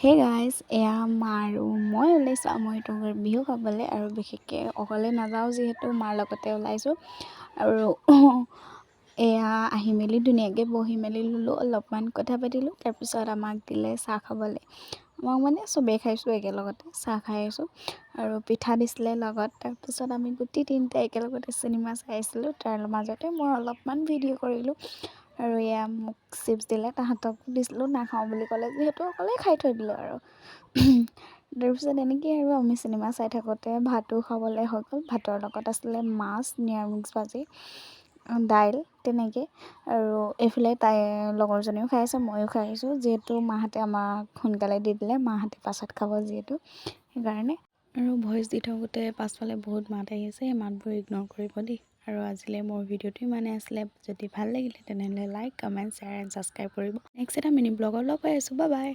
Hey guys, এয়া মা আৰু মই ওলাইছোঁ আমৰিতংগৰ বিহু খাবলৈ। আৰু বিশেষকৈ অকলে নাযাওঁ যিহেতু মাৰ লগতে ওলাইছোঁ। আৰু এয়া আহি মেলি ধুনীয়াকৈ বহি মেলি ল'লোঁ, অলপমান কথা পাতিলোঁ। তাৰপিছত আমাক দিলে চাহ খাবলৈ। আমাক মানে চবেই খাইছোঁ একেলগতে চাহ খাই আছোঁ আৰু পিঠা দিছিলে লগত। তাৰপিছত আমি গোটেই তিনিটা একেলগতে চিনেমা চাই আছিলোঁ। তাৰ মাজতে মই অলপমান ভিডিঅ' কৰিলোঁ। আৰু এয়া মোক চিপছ দিলে, তাহাঁতকো দিছিলোঁ, নাখাওঁ বুলি ক'লে যিহেতু অকলেই খাই থৈ দিলোঁ আৰু তাৰপিছত এনেকেই আৰু আমি চিনেমা চাই থাকোঁতে ভাতো খাবলৈ হৈ গ'ল। ভাতৰ লগত আছিলে মাছ, নিৰামিষ ভাজি, দাইল তেনেকৈ। আৰু এইফালে তাই লগৰজনীও খাই আছে, ময়ো খাই আছোঁ যিহেতু মাহঁতে আমাক সোনকালে দি দিলে, মাহঁতে পাছত খাব যিহেতু সেইকাৰণে। আৰু ভইচ দি থাকোঁতে পাছফালে বহুত মাত আহি আছে, সেই মাতবোৰ ইগন'ৰ কৰিব দেই। আৰু আজিলৈ মোৰ ভিডিঅ'টো ইমানেই আছিলে। যদি ভাল লাগিলে তেনেহ'লে like, comment, share and subscribe কৰিব। নেক্সট এটা মিনি ব্লগৰ লগ পাই আছোঁ। Bye bye.